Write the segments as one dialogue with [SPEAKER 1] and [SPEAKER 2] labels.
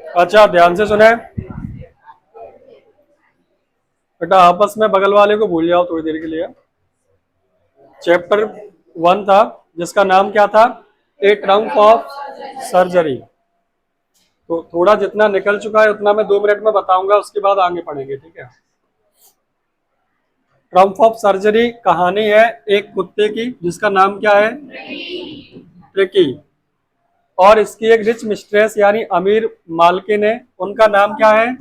[SPEAKER 1] अच्छा ध्यान से सुने बेटा, आपस में बगल वाले को भूल जाओ थोड़ी देर के लिए। चैप्टर 1 था जिसका नाम क्या था, ए ट्रम्प ऑफ सर्जरी। तो थोड़ा जितना निकल चुका है उतना मैं 2 मिनट में बताऊंगा, उसके बाद आगे पढ़ेंगे, ठीक है। ट्रम्प ऑफ सर्जरी कहानी है एक कुत्ते की जिसका नाम क्या है, ट्रिकी। और इसकी एक रिच मिस्ट्रेस यानी अमीर मालकिन है, उनका नाम क्या है,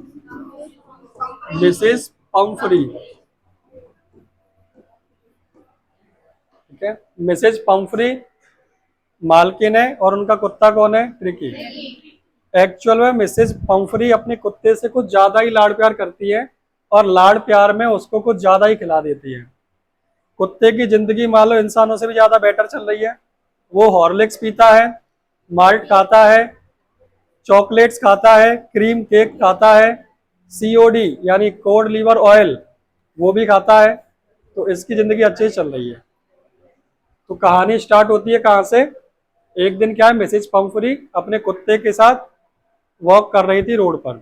[SPEAKER 1] मिसेस पम्फ्री। ठीक है, मिसेज पम्फ्री मालकिन है और उनका कुत्ता कौन है, ट्रिकी। एक्चुअल में मिसेज पम्फ्री अपने कुत्ते से कुछ ज्यादा ही लाड़ प्यार करती है और लाड़ प्यार में उसको कुछ ज्यादा ही खिला देती है। कुत्ते की जिंदगी मान लो इंसानों से भी ज्यादा बेटर चल रही है। वो हॉर्लिक्स पीता है, माल्ट खाता है, चॉकलेट्स खाता है, क्रीम केक खाता है, सीओडी यानी कोड लीवर ऑयल वो भी खाता है। तो इसकी जिंदगी अच्छी चल रही है। तो कहानी स्टार्ट होती है कहाँ से, एक दिन क्या है, मिसेज पम्फ्री अपने कुत्ते के साथ वॉक कर रही थी रोड पर।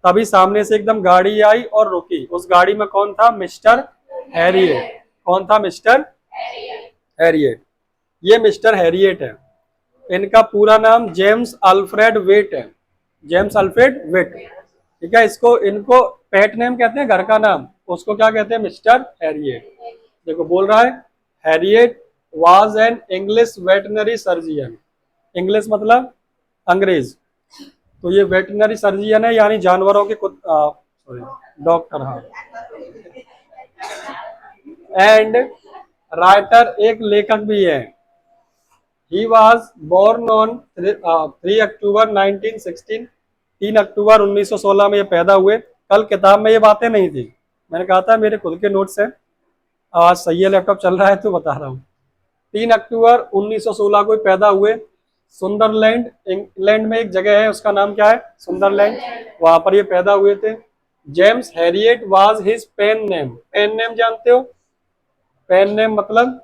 [SPEAKER 1] तभी सामने से एकदम गाड़ी आई और रुकी। उस गाड़ी में कौन था, मिस्टर हैरिएट। कौन था, मिस्टर हैरिएट। ये मिस्टर हैरिएट है। इनका पूरा नाम जेम्स अल्फ्रेड वेट है, जेम्स अल्फ्रेड वेट। ठीक है, इसको इनको पेट नेम कहते हैं, घर का नाम उसको क्या कहते हैं, मिस्टर हैरिएट। देखो बोल रहा है, Harriet was an English veterinary surgeon. English मतलब अंग्रेज। तो ये वेटनरी सर्जियन है यानी जानवरों के सॉरी डॉक्टर, हाँ। एंड राइटर, एक लेखक भी है। ही वॉज बोर्न ऑन 3 अक्टूबर 1916। 3 अक्टूबर 1916 में ये पैदा हुए। कल किताब में ये बातें नहीं थी, मैंने कहा था मेरे खुद के नोट्स हैं। आज सही है, लैपटॉप चल रहा है तो बता रहा हूँ। 3 अक्टूबर 1916 को पैदा हुए। सुंदरलैंड इंग्लैंड में एक जगह है, उसका नाम क्या है, सुंदरलैंड। वहां पर ये पैदा हुए थे। James Herriot was his pen name. Pen name जानते हो, पेन नेम मतलब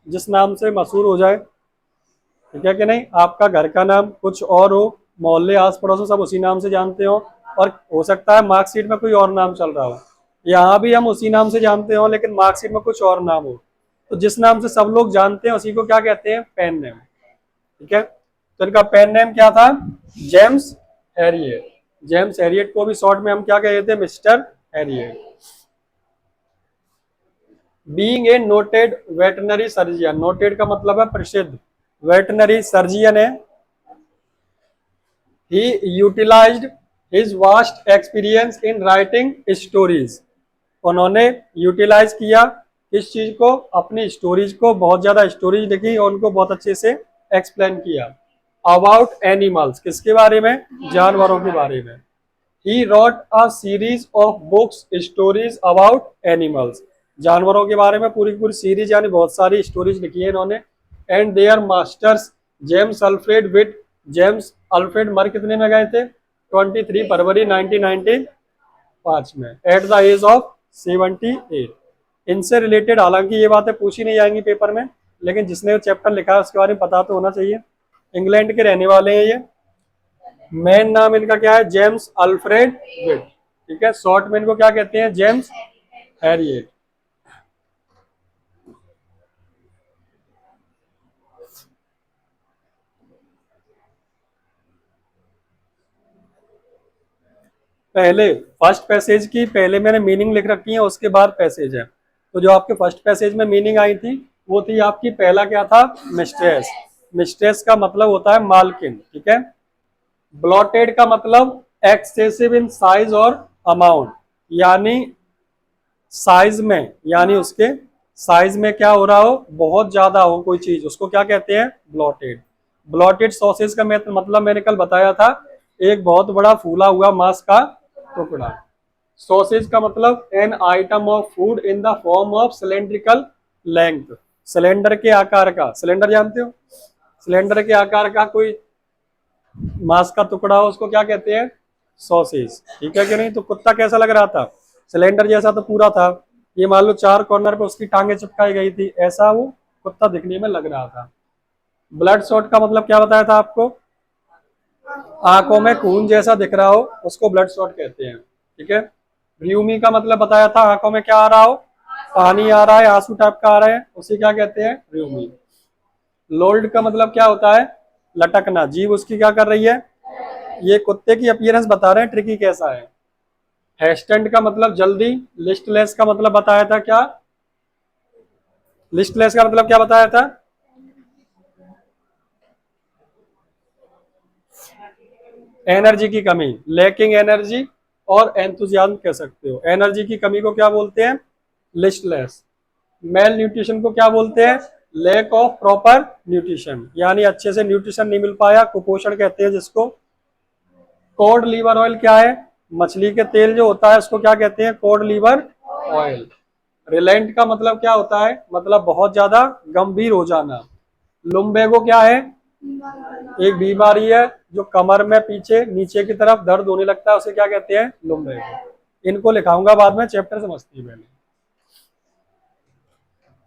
[SPEAKER 1] जिस नाम से मशहूर हो जाए, ठीक है कि नहीं। आपका घर का नाम कुछ और हो, मोहल्ले आस पड़ोस में सब उसी नाम से जानते हो, और हो सकता है मार्कशीट में कोई और नाम चल रहा हो। यहाँ भी हम उसी नाम से जानते हो लेकिन मार्कशीट में कुछ और नाम हो। तो जिस नाम से सब लोग जानते हैं उसी को क्या कहते हैं, पेन नेम। ठीक है, तो इनका पेन नेम क्या था, जेम्स हैरिएट। जेम्स हैरिएट को भी शॉर्ट में हम क्या कहते थे, Mr Herriot. Being a noted veterinary surgeon, noted का मतलब है प्रसिद्ध, वेटनरी सर्जियन है। He utilized his vast experience in writing stories. उन्होंने यूटिलाइज किया इस चीज को, अपनी स्टोरीज को, बहुत ज्यादा स्टोरीज लिखी और उनको बहुत अच्छे से एक्सप्लेन किया। अबाउट एनिमल्स, किसके बारे में, जानवरों के बारे में। He wrote a series of books stories about animals, जानवरों के बारे में पूरी पूरी सीरीज यानी बहुत सारी स्टोरीज लिखी है इन्होंने। And their masters James Alfred Wight. James Alfred मर कितने में गए थे, 23 फरवरी 1995 में, एट द एज ऑफ 78। इनसे रिलेटेड हालांकि ये बातें पूछी नहीं जाएंगी पेपर में, लेकिन जिसने चैप्टर लिखा है उसके बारे में पता तो होना चाहिए। इंग्लैंड के रहने वाले हैं ये। मेन नाम इनका क्या है, जेम्स अल्फ्रेड विट। ठीक है, शॉर्ट में इनको क्या कहते हैं, जेम्स हैरिएट। पहले फर्स्ट पैसेज की पहले मैंने मीनिंग लिख रखी है, उसके बाद पैसेज है। तो जो आपके फर्स्ट पैसेज में मीनिंग आई थी वो थी आपकी, पहला क्या था, मिस्ट्रेस। मिस्ट्रेस का मतलब होता है मालकिन। ठीक है, ब्लॉटेड का मतलब एक्सेसिव इन साइज और अमाउंट, यानी साइज में, यानी उसके साइज में क्या हो रहा हो, बहुत ज्यादा हो कोई चीज, उसको क्या कहते हैं, ब्लॉटेड। ब्लॉटेड सॉसेज का मतलब मैंने कल बताया था, एक बहुत बड़ा फूला हुआ मांस का टुकड़ा। सॉसेज का मतलब an item of food in the form of cylindrical length, cylinder के आकार का, सिलेंडर जानते हो, सिलेंडर के आकार का कोई मांस का टुकड़ा हो उसको क्या कहते हैं, सॉसेज। ठीक है कि नहीं। तो कुत्ता कैसा लग रहा था, सिलेंडर जैसा तो पूरा था, ये मान लो 4 कॉर्नर पे उसकी टांगे चिपकाई गई थी, ऐसा वो कुत्ता दिखने में लग रहा था। ब्लड शॉट का मतलब क्या बताया था आपको, आंखों में खून जैसा दिख रहा हो उसको ब्लड शॉट कहते हैं। ठीक है। र्यूमी का मतलब बताया था, आंखों में क्या आ रहा हो, पानी आ रहा है, आंसू टाइप का आ रहा है, उसे क्या कहते हैं, र्यूमी। लोल्ड का मतलब क्या होता है, लटकना, जीभ उसकी क्या कर रही है। ये कुत्ते की अपीयरेंस बता रहे हैं ट्रिकी कैसा है। हेस्टेंड का मतलब जल्दी, लिस्टलेस का मतलब बताया था क्या, लिस्टलेस का मतलब क्या बताया था, एनर्जी की कमी, लैकिंग एनर्जी और एंथुजियाज्म कह सकते हो। एनर्जी की कमी को क्या बोलते हैं, लिस्टलेस। मेल न्यूट्रिशन को क्या बोलते हैं, लैक ऑफ प्रॉपर न्यूट्रिशन, यानी अच्छे से न्यूट्रिशन नहीं मिल पाया, कुपोषण कहते हैं जिसको। कोड लीवर ऑयल क्या है, मछली के तेल जो होता है उसको क्या कहते हैं, कोड लीवर ऑयल। रिलेंट का मतलब क्या होता है, मतलब बहुत ज्यादा गंभीर हो जाना। लुम्बेगो क्या है, एक बीमारी है जो कमर में पीछे नीचे की तरफ दर्द होने लगता है, उसे क्या कहते हैं, लुम्बेगो। इनको लिखाऊंगा बाद में, चैप्टर समझती है पहले।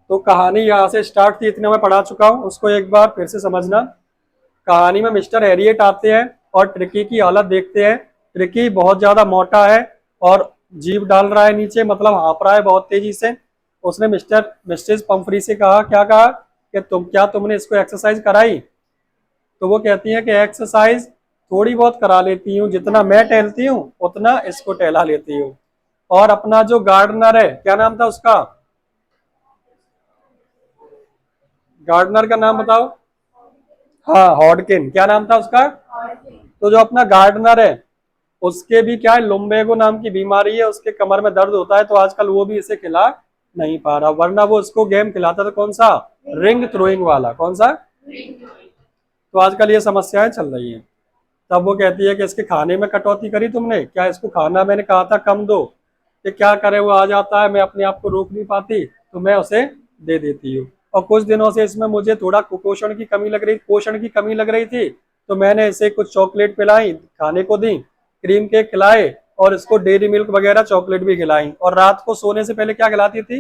[SPEAKER 1] तो कहानी यहाँ से स्टार्ट थी, इतने मैं पढ़ा चुका हूँ, उसको एक बार फिर से समझना। कहानी में मिस्टर हैरियट आते हैं और ट्रिकी की हालत देखते हैं। ट्रिकी बहुत ज्यादा मोटा है और जीभ डाल रहा है नीचे, मतलब हाँफ रहा है बहुत तेजी से। उसने मिस्टर मिस्टेस पंफ्री से कहा, क्या कहा कि तुमने इसको एक्सरसाइज कराई। तो वो कहती है कि एक्सरसाइज थोड़ी बहुत करा लेती हूँ, जितना मैं टहलती हूँ उतना इसको टहला लेती हूँ। और अपना जो गार्डनर है, क्या नाम था उसका, गार्डनर का नाम बताओ। हाँ, हॉडकिन, क्या नाम था उसका। तो जो अपना गार्डनर है उसके भी क्या है, लुम्बेगो नाम की बीमारी है, उसके कमर में दर्द होता है, तो आजकल वो भी इसे खिला नहीं पा रहा, वरना वो उसको गेम खिलाता था, कौन सा, रिंग थ्रोइंग वाला, कौन सा। तो आजकल ये समस्याएं चल रही हैं। तब वो कहती है कि इसके खाने में कटौती करी तुमने क्या, इसको खाना मैंने कहा था कम दो, कि क्या करे, वो आ जाता है, मैं अपने आप को रोक नहीं पाती, तो मैं उसे दे देती हूँ। और कुछ दिनों से इसमें मुझे थोड़ा कुपोषण की कमी लग रही, पोषण की कमी लग रही थी, तो मैंने इसे कुछ चॉकलेट पिलाई, खाने को दी, क्रीम केक खिलाए, और इसको डेयरी मिल्क वगैरह चॉकलेट भी खिलाई, और रात को सोने से पहले क्या खिलाती थी,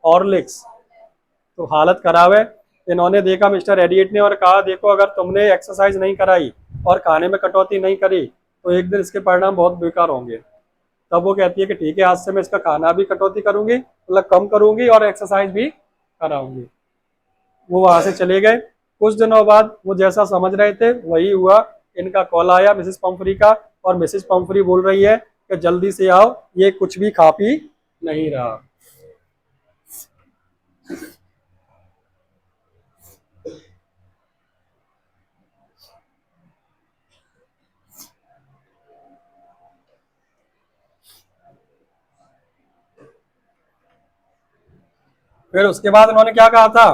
[SPEAKER 1] हॉर्लिक्स। तो हालत खराब है। इन्होंने देखा मिस्टर एडिएट ने और कहा, देखो अगर तुमने एक्सरसाइज नहीं कराई और खाने में कटौती नहीं करी तो एक दिन इसके परिणाम बहुत बेकार होंगे। तब वो कहती है कि ठीक है, आज से मैं इसका खाना भी कटौती करूंगी, मतलब कम करूंगी, और एक्सरसाइज भी कराऊंगी। वो वहां से चले गए। कुछ दिनों बाद वो जैसा समझ रहे थे वही हुआ। इनका कॉल आया मिसेस पंफरी का, और मिसेस पंफरी बोल रही है कि जल्दी से आओ, ये कुछ भी खा पी नहीं रहा। फिर उसके बाद उन्होंने क्या कहा था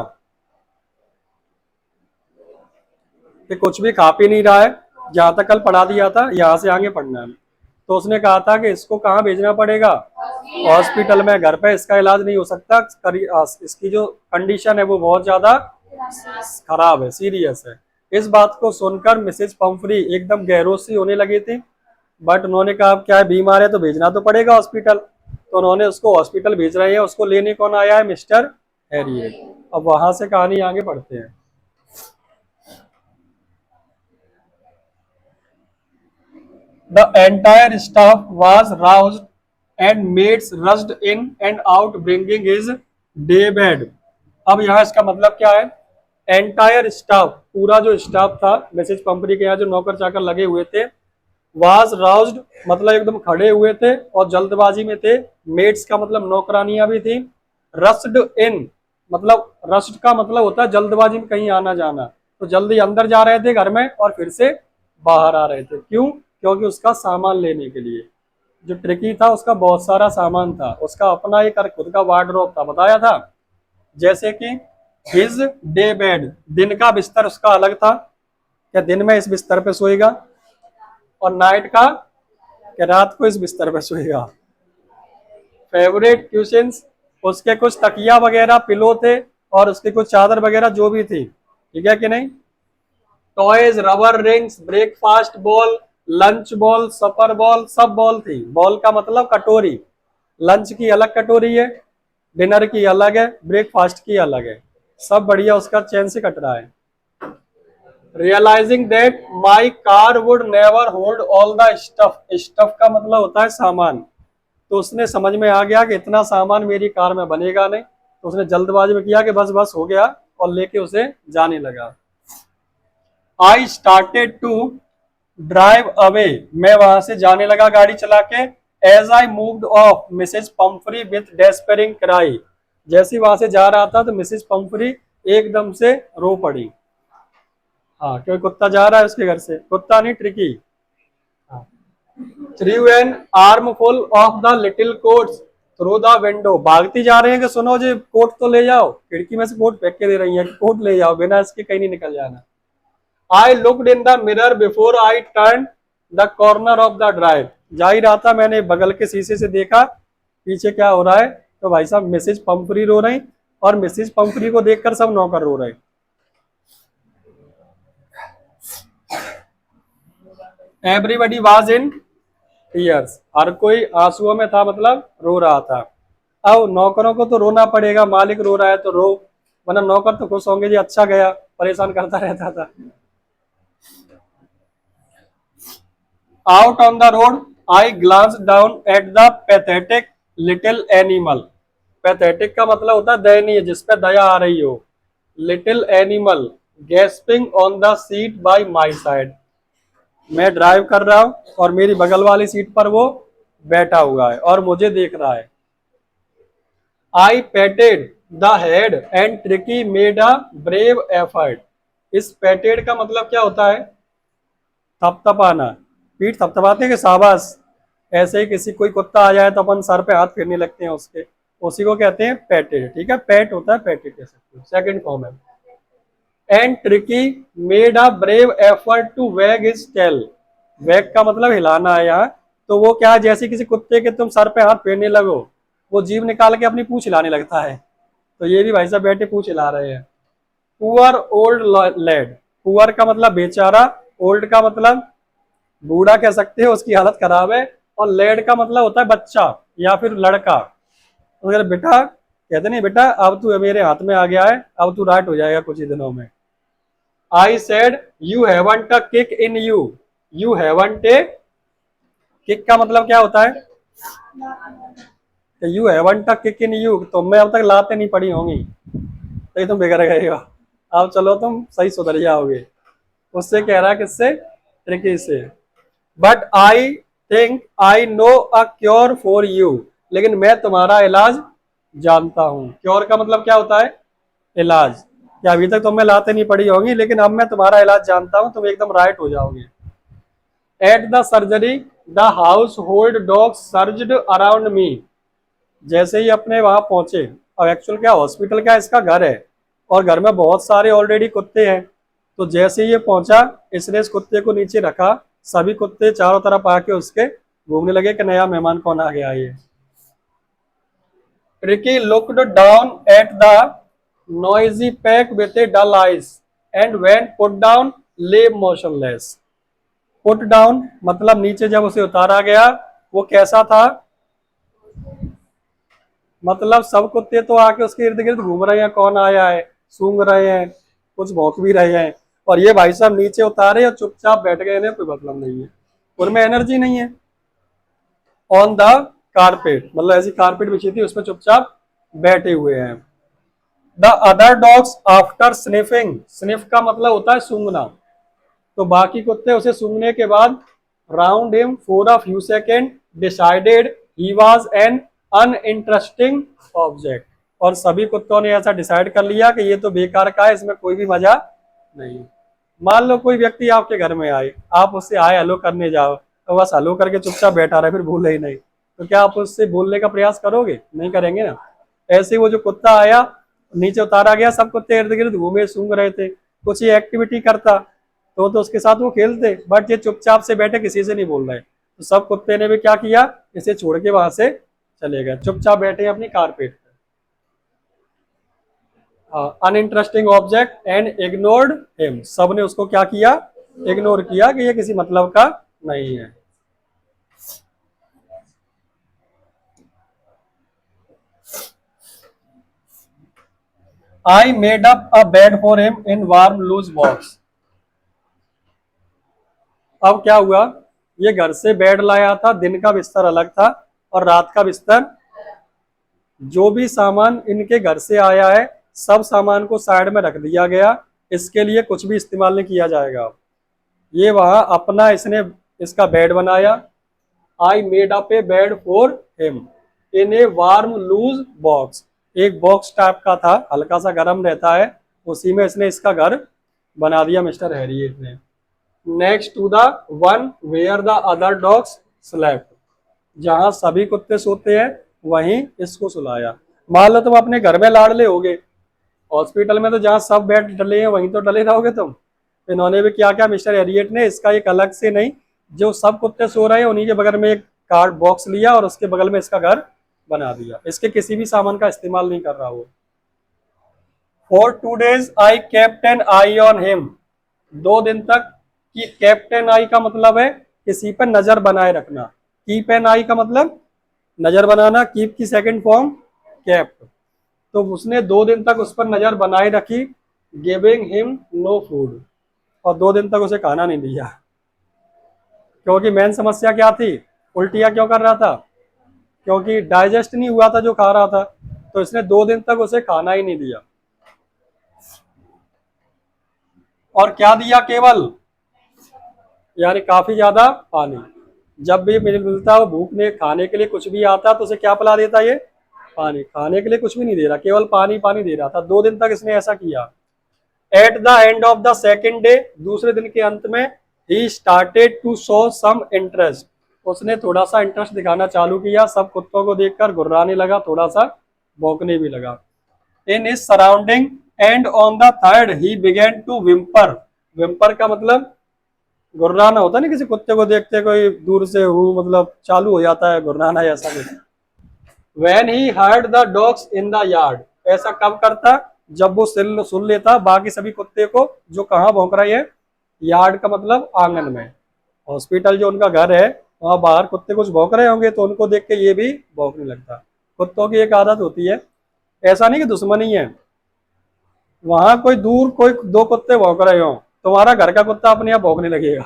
[SPEAKER 1] कि कुछ भी खा पी नहीं रहा है, जहां तक कल पढ़ा दिया था यहाँ से आगे पढ़ना है। तो उसने कहा था कि इसको कहाँ भेजना पड़ेगा, हॉस्पिटल में, घर पे इसका इलाज नहीं हो सकता, इसकी जो कंडीशन है वो बहुत ज्यादा खराब है, सीरियस है। इस बात को सुनकर मिसेज पंफरी एकदम गहरों सी होने लगी थी, बट उन्होंने कहा क्या है, बीमार है तो भेजना तो पड़ेगा हॉस्पिटल। तो उन्होंने उसको हॉस्पिटल भेज रहे हैं। उसको लेने कौन आया है, मिस्टर हैरियट। अब वहां से कहानी आगे बढ़ते हैं। The entire staff was roused and maids rushed in and out bringing his day bed. अब यहाँ इसका मतलब क्या है, एंटायर स्टाफ, पूरा जो स्टाफ था मैसेज कंपनी के यहाँ जो नौकर चाकर लगे हुए थे, वाज राउज्ड मतलब एकदम खड़े हुए थे और जल्दबाजी में थे। मेड्स का मतलब नौकरानियां भी थी। रस्ड इन मतलब, रस्ट का मतलब होता है जल्दबाजी में कहीं आना जाना, तो जल्दी अंदर जा रहे थे घर में और फिर से बाहर आ रहे थे। क्यों, क्योंकि उसका सामान लेने के लिए। जो ट्रिकी था उसका बहुत सारा सामान था, उसका अपना एक खुद का वार्डरोब था, बताया था। जैसे कि हिज डे बेड, दिन का बिस्तर उसका अलग था, क्या दिन में इस बिस्तर पे सोएगा, और नाइट का कि रात को इस बिस्तर पे सोएगा। फेवरेट क्वेश्चंस, उसके कुछ तकिया वगैरह पिलो थे, और उसके कुछ चादर वगैरह जो भी थी, ठीक है कि नहीं। Toys, rubber rings, breakfast bowl, lunch bowl, supper bowl, सब बॉल थी। बॉल का मतलब कटोरी, लंच की अलग कटोरी है, डिनर की अलग है, ब्रेकफास्ट की अलग है, सब बढ़िया उसका चैन से कट रहा है। Realizing that my car would never hold all the stuff, stuff का मतलब होता है सामान, तो उसने समझ में आ गया कि इतना सामान मेरी कार में बनेगा नहीं, तो उसने जल्दबाजी में किया कि बस बस हो गया, और लेके उसे जाने लगा। I started to drive away, मैं वहां से जाने लगा गाड़ी चला के। As I moved off Mrs Pumphrey with despairing cry, जैसे वहां से जा रहा था तो मिसेज पंफरी एकदम से रो पड़ी। हाँ, क्योंकि कुत्ता जा रहा है उसके घर से, कुत्ता नहीं tricky. Through an arm full of the little quotes through the window, भागती जा रहे हैं कि सुनो जी कोट तो ले जाओ, खिड़की में से कोट फेंक के दे रही है कि कोट ले जाओ, बिना इसके कहीं नहीं निकल जाना। I looked in the mirror before I turn the corner of the drive, जा ही रहा था, मैंने बगल के शीशे से देखा पीछे क्या हो रहा है, तो भाई साहब मिसेज पंफरी रो रही, और मिसेज पंफरी को देखकर सब नौकर रो रहे। एवरीबडी वाज इन टीयर्स, हर कोई आंसुओं में था, मतलब रो रहा था। अब नौकरों को तो रोना पड़ेगा, मालिक रो रहा है तो रो, वरना नौकर तो खुश होंगे जी अच्छा गया, परेशान करता रहता था। Out on the road I glance down at the pathetic little animal, pathetic का मतलब होता है दयनीय, जिसपे दया आ रही हो। Little animal gasping on the seat by my side, मैं ड्राइव कर रहा हूं और मेरी बगल वाली सीट पर वो बैठा हुआ है और मुझे देख रहा है। I patted the head and Tricki made a brave effort, इस पेटेड का मतलब क्या होता है, थपथपाना, पीठ थपथपाते कि शाबाश, ऐसे ही किसी कोई कुत्ता आ जाए तो अपन सर पे हाथ फेरने लगते हैं उसके, उसी को कहते हैं पेटेड। ठीक है, पेट होता है पेटेड कह सकते हो, सेकंड फॉर्म है। And Tricki made a brave effort to wag his tail, wag का मतलब हिलाना है यहाँ, तो वो क्या, जैसे किसी कुत्ते के तुम सर पे हाथ फेरने लगो, वो जीभ निकाल के अपनी पूंछ हिलाने लगता है, तो ये भी भाई साहब बैठे पूंछ हिला रहे हैं। पुअर ओल्ड लेड, पुअर का मतलब बेचारा, ओल्ड का मतलब बूढ़ा कह सकते हो, उसकी हालत खराब है, और लेड का मतलब होता है बच्चा या फिर लड़का, तो अगर बेटा कहते नहीं, बेटा अब तू मेरे हाथ में आ गया है, अब तू राइट हो जाएगा कुछ ही दिनों में। I said you haven't a kick in you, you haven't A, kick का मतलब क्या होता है, you haven't a kick in you, तुम में अब तक लाते नहीं पड़ी होंगी, तो ये तुम बिगड़ गए हो, अब चलो तुम सही सुधर जाओगे, उससे कह रहा है किससे, ट्रिकी से। But I think I know a cure for you, लेकिन मैं तुम्हारा इलाज जानता हूँ। क्योर का मतलब क्या होता है, इलाज, क्या अभी तक तुम्हें लाते नहीं पड़ी होगी, लेकिन अब मैं तुम्हारा इलाज जानता हूँ, तुम एकदम राइट हो जाओगे। At the surgery the house hold dog surged around me, जैसे ही अपने वहां पहुंचे, अब एक्चुअल क्या हॉस्पिटल क्या इसका घर है, और घर में बहुत सारे ऑलरेडी कुत्ते हैं, तो जैसे ही ये पहुंचा इसने इस कुत्ते को नीचे रखा, सभी कुत्ते चारों तरफ आके उसके घूमने लगे कि नया मेहमान कौन आ गया ये। Ricky looked down at the noisy pack with a dull eyes and when put down lay motionless. Put down मतलब नीचे जब उसे उतारा गया, वो कैसा था, मतलब सब कुत्ते तो आके उसके इर्द गिर्द घूम रहे हैं, कौन आया है, सूंघ रहे हैं, कुछ भौंक भी रहे हैं, और ये भाई साहब नीचे उतारे और चुपचाप बैठ गए, इन्हें कोई मतलब नहीं है, उनमें एनर्जी नहीं है। ऑन द कारपेट मतलब ऐसी कारपेट बिछी थी, उसमें चुपचाप बैठे हुए हैं। The other dogs after sniffing, sniff का मतलब होता है सूंघना, तो बाकी कुत्ते उसे सूंघने के बाद round him for a few second decided he was an uninteresting object, और सभी कुत्तों ने ऐसा डिसाइड कर लिया कि ये तो बेकार का है, इसमें कोई भी मजा नहीं। मान लो कोई व्यक्ति आपके घर में आए, आप उससे हाय हेलो करने जाओ, तो बस हेलो करके चुपचाप बैठा रहे, फिर भूले ही नहीं, तो क्या आप उससे बोलने का प्रयास करोगे, नहीं करेंगे ना। ऐसे ही वो जो कुत्ता आया, नीचे उतारा गया, सब कुत्ते इर्द गिर्द घूमे सूंघ रहे थे, कुछ ये एक्टिविटी करता तो उसके साथ वो खेलते, बट ये चुपचाप से बैठे किसी से नहीं बोल रहे, तो सब कुत्ते ने भी क्या किया, इसे छोड़ के वहां से चले गए, चुपचाप बैठे अपनी कारपेट पर। Uninteresting object and ignored him, सबने उसको क्या किया, इग्नोर किया कि ये किसी मतलब का नहीं है। I made up a bed for him in warm loose box, अब क्या हुआ, ये घर से बेड लाया था, दिन का बिस्तर अलग था और रात का बिस्तर। जो भी सामान इनके घर से आया है सब सामान को साइड में रख दिया गया, इसके लिए कुछ भी इस्तेमाल नहीं किया जाएगा। ये वहां अपना इसने इसका बेड बनाया। I made up a bed for him in a warm loose box. एक बॉक्स टाइप का था, हल्का सा गर्म रहता है, उसी में इसने इसका घर बना दिया मिस्टर हैरियट ने। Next to the one where the other dogs slept. जहां सभी कुत्ते सोते हैं वहीं इसको सुलाया। मान लो तुम अपने घर में लाडले होगे, हॉस्पिटल में तो जहाँ सब बेड डले हैं वहीं तो डले रहोगे तुम। इन्होंने भी क्या किया मिस्टर हैरियट ने, इसका एक अलग से नहीं, जो सब कुत्ते सो रहे हैं उन्हीं के बगल में एक कार्ड बॉक्स लिया और उसके बगल में इसका घर बना दिया। इसके किसी भी सामान का इस्तेमाल नहीं कर रहा वो। For 2 days I kept an eye on him. 2 दिन तक, कि कैप्टन आई का मतलब है किसी पर नजर बनाए रखना, कीप एन आई का मतलब नजर बनाना, कीप की सेकंड फॉर्म केप्ट। तो उसने 2 दिन तक उस पर नजर बनाए रखी। गिविंग हिम नो फूड, और 2 दिन तक उसे खाना नहीं दिया। क्योंकि मेन समस्या क्या थी, उल्टियां क्यों कर रहा था, क्योंकि डाइजेस्ट नहीं हुआ था जो खा रहा था, तो इसने 2 दिन तक उसे खाना ही नहीं दिया। और क्या दिया, केवल यानी काफी ज्यादा पानी। जब भी मिलता हो भूखने खाने के लिए कुछ भी आता तो उसे क्या पिला देता, ये पानी। खाने के लिए कुछ भी नहीं दे रहा, केवल पानी पानी दे रहा था। 2 दिन तक इसने ऐसा किया। At the end of the second day, दूसरे दिन के अंत में, he started to show some interest. उसने थोड़ा सा इंटरेस्ट दिखाना चालू किया, सब कुत्तों को देखकर गुर्राने लगा, थोड़ा सा भौंकने भी लगा। In his surrounding and on the third he began to whimper. Whimper का मतलब गुर्राना होता है ना, किसी कुत्ते को देखते कोई दूर से मतलब चालू हो जाता है गुर्राना ऐसा कुछ। When he heard the dogs in the yard, ऐसा कब करता, जब वो सुन लेता बाकी सभी कुत्ते को जो कहाँ भौंक रहे हैं। यार्ड का मतलब आंगन में। हॉस्पिटल जो उनका घर है वहां बाहर कुत्ते कुछ भौंक रहे होंगे तो उनको देख के ये भी भौंकने लगता। कुत्तों की एक आदत होती है, ऐसा नहीं कि दुश्मनी है, वहां कोई दूर कोई 2 कुत्ते भौंक रहे हो, तुम्हारा घर का कुत्ता अपने आप भौंकने लगेगा।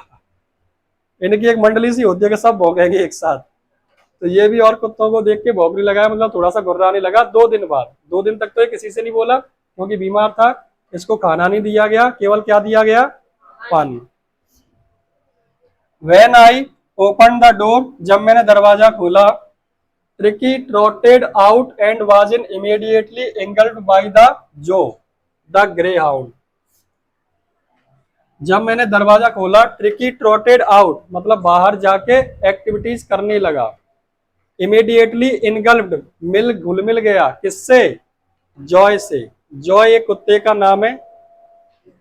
[SPEAKER 1] इनकी एक मंडली सी होती है कि सब भौंकेंगे एक साथ। तो ये भी और कुत्तों को देख के भौंकने लगा, मतलब थोड़ा सा गुर्राने लगा। 2 दिन बाद, 2 दिन तक तो ये किसी से नहीं बोला क्योंकि बीमार था, इसको खाना नहीं दिया गया, केवल क्या दिया गया, पानी। When I opened the door, जब मैंने दरवाजा खोला, Tricki trotted out and was in immediately engulfed by the Joe, the greyhound। जब मैंने दरवाजा खोला, ट्रिकी ट्रॉटेड आउट मतलब बाहर जाके एक्टिविटीज करने लगा। इमीडिएटली इनगल्फ्ड मिल घुल मिल गया, किससे, जॉय से। जॉय एक कुत्ते का नाम है।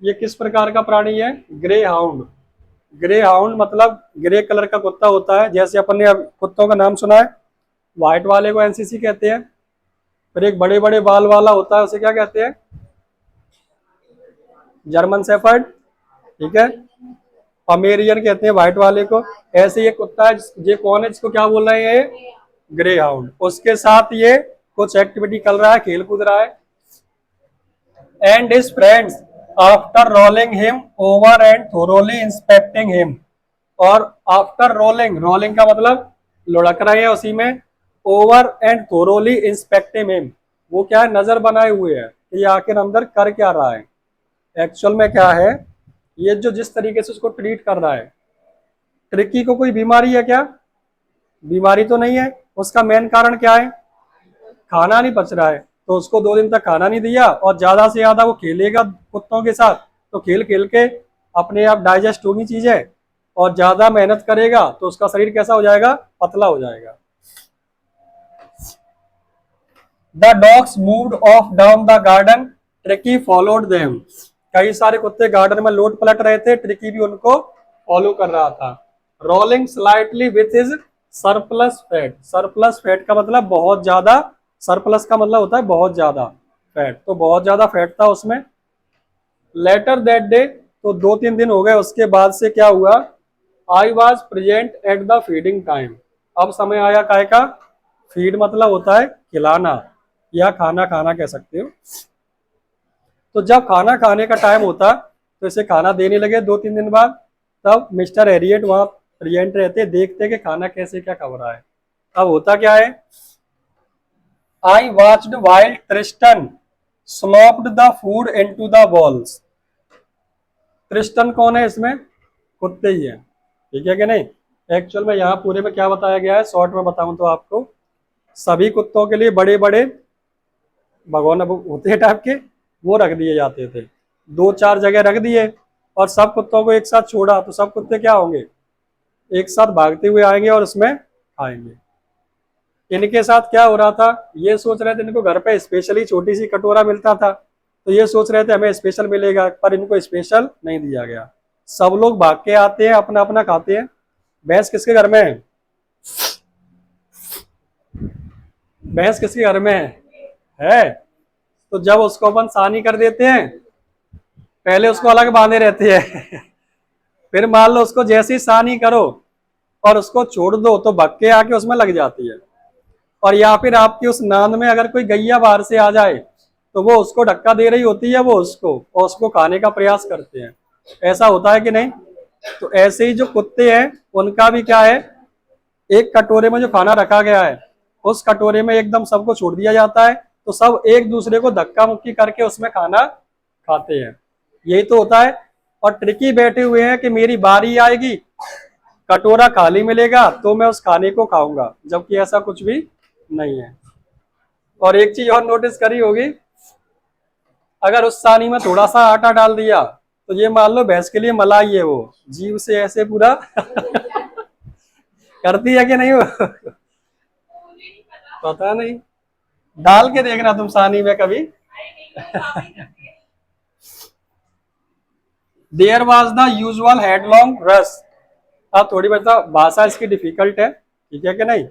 [SPEAKER 1] ये किस प्रकार का प्राणी है, ग्रे हाउंड। ग्रे हाउंड मतलब ग्रे कलर का कुत्ता होता है। जैसे अपन ने कुत्तों का नाम सुना है, व्हाइट वाले को एनसीसी कहते हैं, फिर एक बड़े बड़े बाल वाला होता है उसे क्या कहते हैं, जर्मन शेफर्ड, ठीक है, अमेरियन कहते हैं व्हाइट वाले को। ऐसे ये कुत्ता है, ये कौन है जिसको क्या बोल रहे हैं, ये ग्रे हाउंड। उसके साथ ये कुछ एक्टिविटी कर रहा है, खेल कूद रहा है। And his friends after rolling him over and thoroughly inspecting him. और आफ्टर रोलिंग, रोलिंग का मतलब लुढ़क रहे हैं उसी में, over and thoroughly inspecting him, वो क्या है, नजर बनाए हुए है कि ये आखिर अंदर कर क्या रहा है, एक्चुअल में क्या है। ये जो जिस तरीके से उसको ट्रीट कर रहा है, ट्रिकी को कोई बीमारी है क्या, बीमारी तो नहीं है। उसका मेन कारण क्या है, खाना नहीं पच रहा है, तो उसको 2 दिन तक खाना नहीं दिया और ज्यादा से ज्यादा वो खेलेगा कुत्तों के साथ, तो खेल खेल के अपने आप डाइजेस्ट होगी चीजें, और ज्यादा मेहनत करेगा तो उसका शरीर कैसा हो जाएगा, पतला हो जाएगा। The dogs moved of down the garden, tricky followed them. कई सारे कुत्ते गार्डन में लौट पलट रहे थे, ट्रिकी भी उनको फॉलो कर रहा था। Rolling slightly with his surplus fat. Surplus fat का मतलब बहुत ज्यादा, सरप्लस का मतलब होता है बहुत ज्यादा फैट, तो बहुत ज्यादा फैट था उसमें। लेटर दैट डे, तो 2-3 दिन हो गए उसके बाद से क्या हुआ, I was present at the feeding time. अब समय आया काय का, फीड मतलब होता है खिलाना या खाना खाना कह सकते हो। तो जब खाना खाने का टाइम होता तो इसे खाना देने लगे 2-3 दिन बाद, तब मिस्टर एरियट वहां प्रेजेंट रहते, देखते कि खाना कैसे क्या खा रहा है। अब होता क्या है, I watched while Tristan slopped the food into the bowls. Tristan कौन है इसमें, कुत्ते ही है, ठीक है कि नहीं। एक्चुअल में यहाँ पूरे में क्या बताया गया है, शॉर्ट में बताऊं तो आपको, सभी कुत्तों के लिए बड़े बड़े भगोने होते हैं टाइप के, वो रख दिए जाते थे, 2-4 जगह रख दिए, और सब कुत्तों को एक साथ छोड़ा तो सब कुत्ते क्या होंगे, एक साथ भागते हुए आएंगे और उसमें खाएंगे। इनके साथ क्या हो रहा था, ये सोच रहे थे इनको घर पे स्पेशली छोटी सी कटोरा मिलता था, तो ये सोच रहे थे हमें स्पेशल मिलेगा, पर इनको स्पेशल नहीं दिया गया। सब लोग भाग के आते हैं, अपना अपना खाते हैं। भैंस किसके घर में है, भैंस किसके घर में है? तो जब उसको अपन सानी कर देते हैं, पहले उसको अलग बांधे रहते हैं फिर मान लो उसको जैसे ही सानी करो और उसको छोड़ दो तो भक्के आके उसमें लग जाती है। और या फिर आपकी उस नांद में अगर कोई गैया बाहर से आ जाए तो वो उसको धक्का दे रही होती है, वो उसको और उसको खाने का प्रयास करते हैं। ऐसा होता है कि नहीं? तो ऐसे ही जो कुत्ते हैं उनका भी क्या है, एक कटोरे में जो खाना रखा गया है उस कटोरे में एकदम सबको छोड़ दिया जाता है, तो सब एक दूसरे को धक्का मुक्की करके उसमें खाना खाते हैं। यही तो होता है। और ट्रिकी बैठे हुए हैं कि मेरी बारी आएगी, कटोरा खाली मिलेगा तो मैं उस खाने को खाऊंगा, जबकि ऐसा कुछ भी नहीं है। और एक चीज और नोटिस करी होगी, अगर उस सानी में थोड़ा सा आटा डाल दिया तो ये मान लो भैंस के लिए मलाई है, वो जीभ से ऐसे पूरा करती है कि नहीं वो पता नहीं, डाल के देखना तुम सानी में कभी देयर वॉज द यूजुअल हेडलॉन्ग रस। अब थोड़ी बता भाषा इसकी डिफिकल्ट है, ठीक है कि नहीं,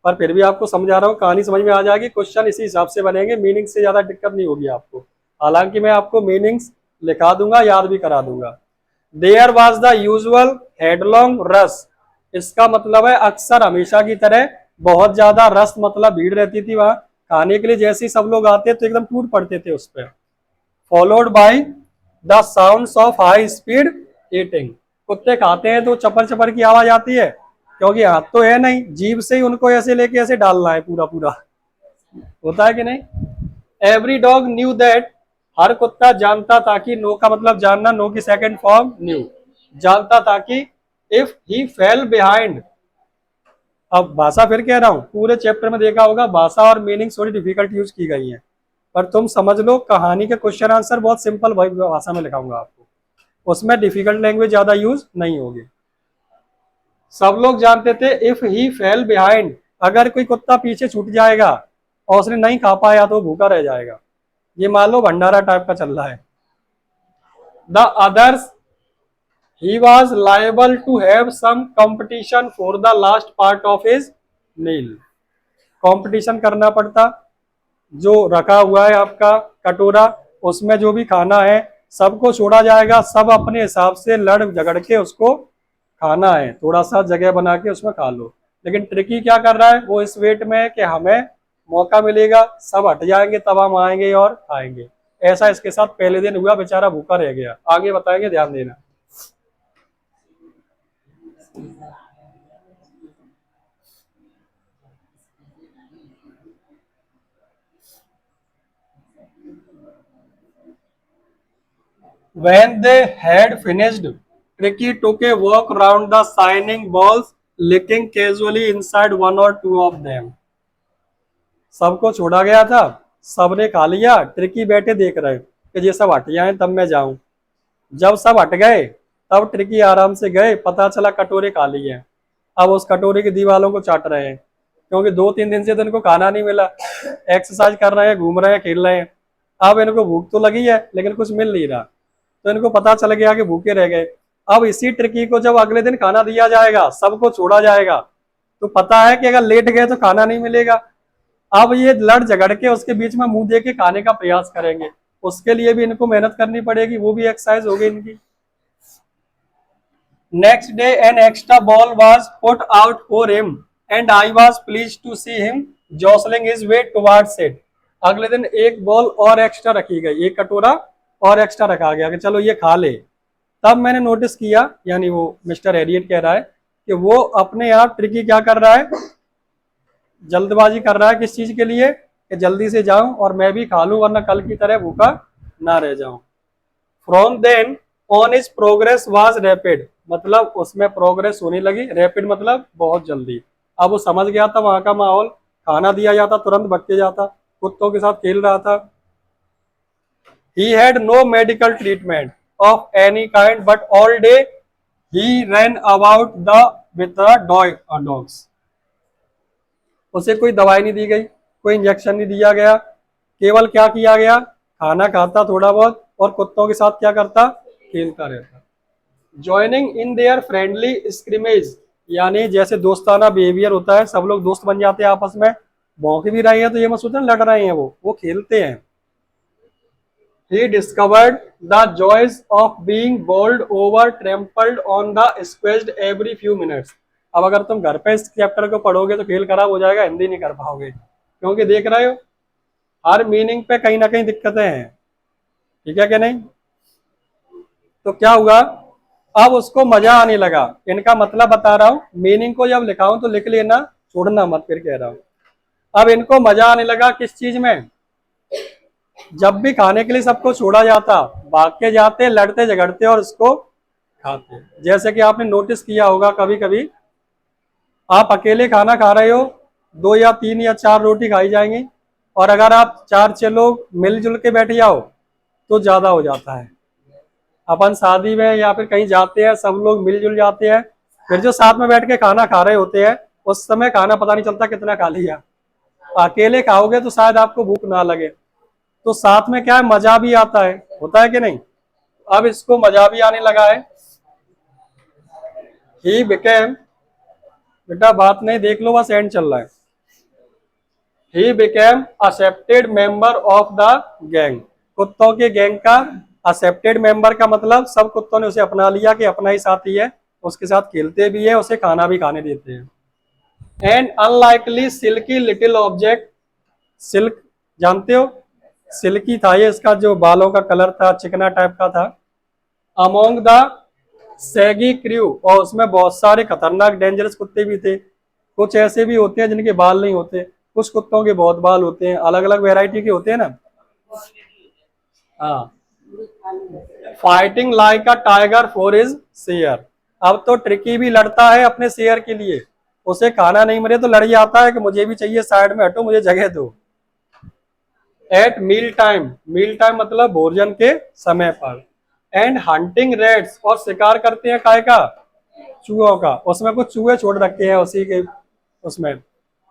[SPEAKER 1] पर फिर भी आपको समझा रहा हूँ, कहानी समझ में आ जाएगी, क्वेश्चन इसी हिसाब से बनेंगे, मीनिंग से ज्यादा दिक्कत नहीं होगी आपको। हालांकि मैं आपको मीनिंग्स लिखा दूंगा, याद भी करा दूंगा। देयर वॉज द यूजुअल हेडलॉन्ग रस, इसका मतलब है अक्सर हमेशा की तरह बहुत ज्यादा, रस मतलब भीड़ रहती थी वहां खाने के लिए, जैसे ही सब लोग आते तो एकदम टूट पड़ते थे उस पर। Followed by the sounds of high speed eating, कुत्ते खाते हैं तो चपर चपर की आवाज आती है, क्योंकि हाथ तो है नहीं, जीभ से ही उनको ऐसे लेके ऐसे डालना है पूरा पूरा, होता है कि नहीं। एवरी डॉग न्यू दैट, हर कुत्ता जानता था कि, नो का मतलब जानना, नो की सेकंड फॉर्म न्यू, जानता था कि इफ ही फेल बिहाइंड। अब भाषा फिर कह रहा हूं, पूरे चैप्टर में देखा होगा भाषा और मीनिंग थोड़ी डिफिकल्ट यूज की गई है, पर तुम समझ लो कहानी के क्वेश्चन आंसर बहुत सिंपल भाषा में लिखाऊंगा आपको, उसमें डिफिकल्ट लैंग्वेज ज्यादा यूज नहीं होगी। सब लोग जानते थे इफ ही फेल बिहाइंड, अगर कोई कुत्ता पीछे छूट जाएगा और उसने नहीं खा पाया तो भूखा रह जाएगा, ये मान लो भंडारा टाइप का चल रहा है। The others, he was liable to have some competition for the last part of his meal, competition करना पड़ता, जो रखा हुआ है आपका कटोरा उसमें जो भी खाना है सबको छोड़ा जाएगा, सब अपने हिसाब से लड़ झगड़ के उसको खाना है, थोड़ा सा जगह बना के उसमें खा लो। लेकिन ट्रिकी क्या कर रहा है, वो इस वेट में है कि हमें मौका मिलेगा, सब हट जाएंगे तब हम आएंगे और खाएंगे। ऐसा इसके साथ पहले दिन हुआ, बेचारा भूखा रह गया, आगे बताएंगे, ध्यान देना। When they had finished, Tricky took a walk round the shining balls, licking casually inside one or two of them. सबको छोड़ा गया था, सबने खा लिया, ट्रिकी बैठे देख रहे कि ये सब हट जाए तब मैं जाऊं। जब सब हट गए तब ट्रिकी आराम से गए, पता चला कटोरे खा लिए। अब उस कटोरे की दीवालों को चाट रहे हैं, क्योंकि 2-3 दिन से तो इनको खाना नहीं मिला, एक्सरसाइज कर रहे हैं, घूम रहे हैं, खेल रहे हैं। अब इनको भूख तो लगी है लेकिन कुछ मिल नहीं रहा, तो इनको पता चल गया कि भूखे रह गए। अब इसी ट्रिकी को जब अगले दिन खाना दिया जाएगा, सबको छोड़ा जाएगा, तो पता है कि अगर लेट गए तो खाना नहीं मिलेगा। अब ये लड़ झगड़ के उसके बीच में मुंह दे के खाने का प्रयास करेंगे, उसके लिए भी इनको मेहनत करनी पड़ेगी, वो भी एक्सरसाइज होगी इनकी। Next day an extra bowl was put out for him and I was pleased to see him jostling his way towards it. अगले दिन एक बॉल और एक्स्ट्रा रखी गई, एक कटोरा और एक्स्ट्रा रखा गया कि चलो ये खा ले। तब मैंने नोटिस किया, यानी वो मिस्टर एरियट कह रहा है कि वो अपने आप ट्रिकी क्या कर रहा है, जल्दबाजी कर रहा है किस चीज के लिए, कि जल्दी से जाऊं और मैं भी खा लूं वरना कल की तरह भूखा ना रह जाऊं। From then on his progress was rapid, मतलब उसमें प्रोग्रेस होने लगी, रैपिड मतलब बहुत जल्दी। अब वो समझ गया था वहां का माहौल, खाना दिया जाता तुरंत भग के जाता, कुत्तों के साथ खेल रहा था। He had no medical treatment of any kind, but all day he ran about the with the dogs. उसे कोई दवाई नहीं दी गई, कोई इंजेक्शन नहीं दिया गया, केवल क्या किया गया, खाना खाता थोड़ा बहुत और कुत्तों के साथ क्या करता, खेलता रहता। Joining in their friendly scrimmage, यानी जैसे दोस्ताना बिहेवियर होता है, सब लोग दोस्त बन जाते हैं आपस में, भौंक भी रहे हैं तो ये मत सोचना लड़ रहे हैं, वो खेलते हैं। He discovered the joys of being bowled over, trampled on the squashed every few minutes. अब अगर तुम घर पे इस चैप्टर को पढ़ोगे तो खेल खराब हो जाएगा, हिंदी नहीं कर पाओगे, क्योंकि देख रहे हो हर मीनिंग पे कहीं ना कहीं दिक्कतें हैं, ठीक है कि नहीं। तो क्या हुआ, अब उसको मजा आने लगा, इनका मतलब बता रहा हूं, मीनिंग को जब लिखाऊं तो लिख लेना, छोड़ना मत, फिर कह रहा हूं। अब इनको मजा आने लगा किस चीज में, जब भी खाने के लिए सबको छोड़ा जाता, भाग के जाते, लड़ते झगड़ते और उसको खाते। जैसे कि आपने नोटिस किया होगा कभी कभी, आप अकेले खाना खा रहे हो, 2 या 3 या 4 रोटी खाई जाएंगी, और अगर आप 4-6 लोग मिलजुल के बैठ जाओ तो ज्यादा हो जाता है। अपन शादी में या फिर कहीं जाते हैं, सब लोग मिलजुल जाते हैं, फिर जो साथ में बैठ के खाना खा रहे होते हैं उस समय खाना पता नहीं चलता कितना खा लिया। अकेले खाओगे तो शायद आपको भूख ना लगे, तो साथ में क्या है, मजा भी आता है, होता है कि नहीं। अब इसको मजा भी आने लगा है। ही बिकेम, बेटा बात नहीं, देख लो बस एंड चल रहा है। He became accepted member of the gang, कुत्तों के गैंग का एक्सेप्टेड मेंबर का मतलब सब कुत्तों ने उसे अपना लिया कि अपना ही साथी है, उसके साथ खेलते भी है, उसे खाना भी खाने देते हैं। And unlikely silky little object, silk जानते हो, सिल्की था ये, इसका जो बालों का कलर था चिकना टाइप का था। अमोंग द सैगी क्रू, और उसमें बहुत सारे खतरनाक डेंजरस कुत्ते भी थे। कुछ ऐसे भी होते हैं जिनके बाल नहीं होते, कुछ कुत्तों के बहुत बाल होते हैं, अलग अलग वेराइटी के होते हैं ना। हाँ, fighting like a tiger for his share, अब तो ट्रिकी भी लड़ता है अपने शेयर के लिए, उसे खाना नहीं मिले तो लड़ जाता है कि मुझे भी चाहिए, साइड में हटो मुझे जगह दो। At meal time, meal time मतलब भोजन के समय पर। एंड हंटिंग रेड्स, और शिकार करते हैं काय का, चूहों का, उसमें कुछ चूहे छोड़ रखे हैं उसी के उसमें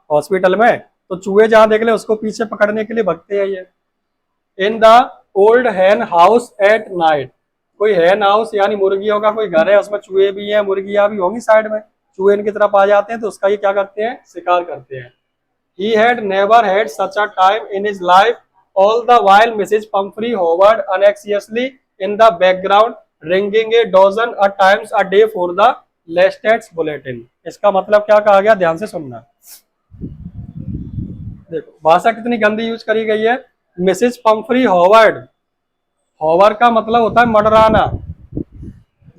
[SPEAKER 1] हॉस्पिटल में, तो चूहे जहां देख ले उसको पीछे पकड़ने के लिए भगते हैं ये। In the old hen house at night, कोई हैन हाउस यानी मुर्गियों का कोई घर है, उसमें चूहे भी हैं, मुर्गियां भी होंगी साइड में, चूहे इनकी तरफ आ जाते हैं तो उसका ये क्या करते हैं, शिकार करते हैं। He had never had such a time in his life, all the while Mrs. Pumphrey hovered anxiously in the background, ringing a dozen times a day for the latest bulletin. इसका मतलब क्या कहा गया, ध्यान से सुनना। देखो भाषा कितनी गंदी यूज करी गई है। मिसेज पंफ्री हॉवर्ड, हॉवर का मतलब होता है मंडराना,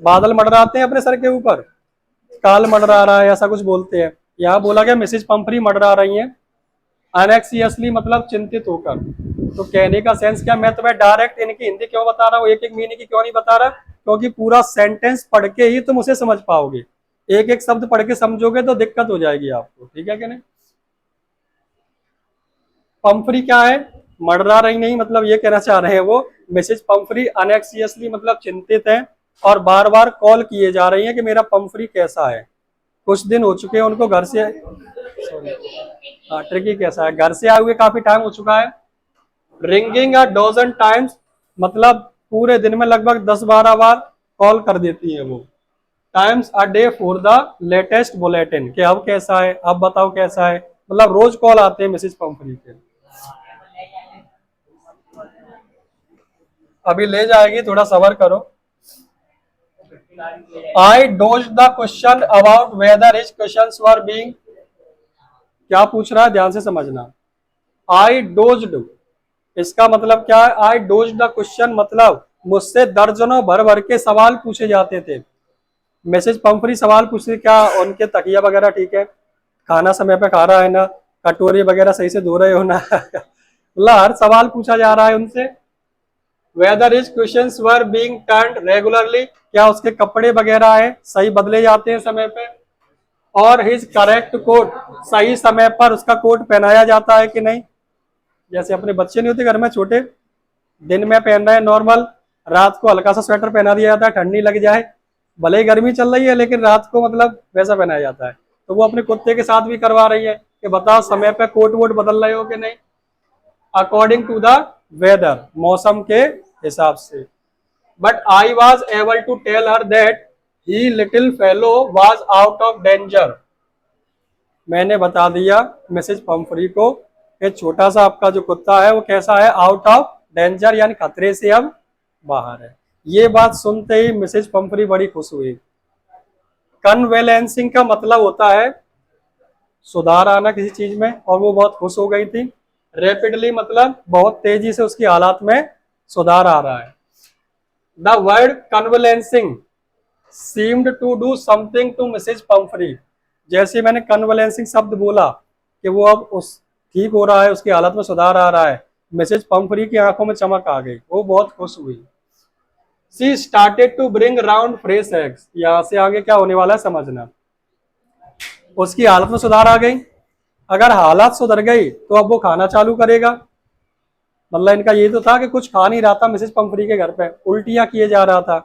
[SPEAKER 1] बादल मंडराते हैं अपने सर के ऊपर, काल मंडरा रहा है ऐसा कुछ बोलते हैं, यहाँ बोला गया मिसेज पंफ्री मंडरा रही हैं। अनेक्सियसली मतलब चिंतित होकर, तो कहने का सेंस क्या, मैं तुम्हें डायरेक्ट इनकी हिंदी क्यों बता रहा हूँ, एक एक मीनिंग की क्यों नहीं बता रहा, क्योंकि पूरा सेंटेंस पढ़ के ही तुम उसे समझ पाओगे, एक एक शब्द पढ़ के समझोगे तो दिक्कत हो जाएगी आपको, ठीक है कि नहीं। पंफ्री क्या है, मर्डरा रही नहीं, मतलब ये कहना चाह रहे हैं वो, मिसेज पंफ्री अनेक्सियसली मतलब चिंतित है, और बार बार कॉल किए जा रही है कि मेरा पंफ्री कैसा है, कुछ दिन हो चुके हैं उनको घर से, हाँ ट्रिकी कैसा है, घर से आए हुए काफी टाइम हो चुका है। रिंगिंग अ डोजन टाइम्स मतलब पूरे दिन में लगभग 10-12 बार कॉल कर देती है वो, times a day for the latest bulletin, कि अब कैसा है, अब बताओ कैसा है, मतलब रोज कॉल आते हैं मिसेज पंफ्री के। अभी ले जाएगी, थोड़ा सबर करो। I dodged the question about whether his questions were being, क्या पूछ रहा है ध्यान से समझना। आई डोज्ड, इसका मतलब क्या है, आई डोज द क्वेश्चन मतलब मुझसे दर्जनों भर भर के सवाल पूछे जाते थे। मिसेज पंफरी सवाल पूछते, क्या उनके तकिया वगैरह ठीक है, खाना समय पे खा रहा है ना, कटोरी वगैरह सही से धो रहे हो ना मतलब हर सवाल पूछा जा रहा है उनसे। Whether his questions were being turned regularly, क्या उसके कपड़े वगैरह है सही बदले जाते हैं समय पे, और हिज करेक्ट कोट, सही समय पर उसका कोट पहनाया जाता है कि नहीं। जैसे अपने बच्चे नहीं होते घर में छोटे, दिन में पहन रहे हैं नॉर्मल, रात को हल्का सा स्वेटर पहना दिया जाता है, ठंडी लग जाए, भले ही गर्मी चल रही है लेकिन रात को मतलब वैसा पहनाया जाता है। तो वो अपने कुत्ते के साथ भी करवा रही है कि बताओ समय पे कोट वोट बदल रहे हो कि नहीं, अकॉर्डिंग टू द वेदर, मौसम के हिसाब से। But I was able to tell her that he little fellow was out of danger, मैंने बता दिया मिसेज पंफरी को कि छोटा सा आपका जो कुत्ता है वो कैसा है, आउट ऑफ डेंजर, यानी खतरे से अब बाहर है। ये बात सुनते ही मिसेज पंफरी बड़ी खुश हुई। कन्वेलेंसिंग का मतलब होता है सुधार आना किसी चीज में, और वो बहुत खुश हो गई थी। रैपिडली मतलब बहुत तेजी से उसकी हालात में सुधार आ रहा है। The word convalescing seemed to do something to Mrs Pumphrey, जैसे मैंने कन्वेलेंसिंग शब्द बोला कि वो अब उस ठीक हो रहा है, उसकी हालत में सुधार आ रहा है, मिसेज पंफरी की आंखों में चमक आ गई, वो बहुत खुश हुई। She started to bring round fresh eggs, यहां से आगे क्या होने वाला है समझना। उसकी हालत में सुधार आ गई, अगर हालत सुधर गई तो अब वो खाना चालू करेगा। मतलब इनका ये तो था कि कुछ खा नहीं रहा था मिसेज पंफरी के घर पे, उल्टियां किए जा रहा था,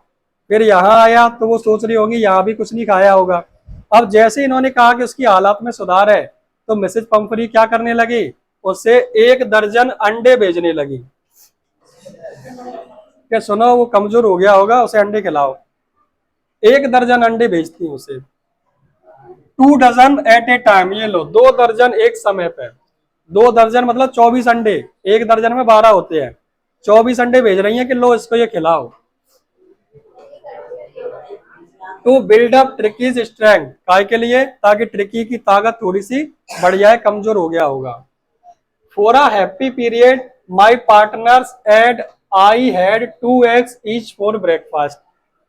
[SPEAKER 1] फिर यहाँ आया तो वो सोच रही होगी यहाँ भी कुछ नहीं खाया होगा। अब जैसे इन्होंने कहा कि उसकी हालत में सुधार है, तो मिसेज पंफरी क्या करने लगी, उससे 1 दर्जन अंडे भेजने लगी कि सुनो वो कमजोर हो गया होगा, उसे अंडे खिलाओ। 1 दर्जन अंडे भेजती हूँ उसे। 2 डजन एट ए टाइम, ये लो 2 दर्जन एक समय पे। 2 दर्जन मतलब 24 अंडे, 1 दर्जन में 12 होते हैं, 24 अंडे भेज रही हैं कि लो इसको ये खिलाओ। To build up Tricki's strength, काय के लिए, ताकि ट्रिकी की ताकत थोड़ी सी बढ़ जाए, कमजोर हो गया होगा। For a happy period my partners and I had 2 eggs each for breakfast,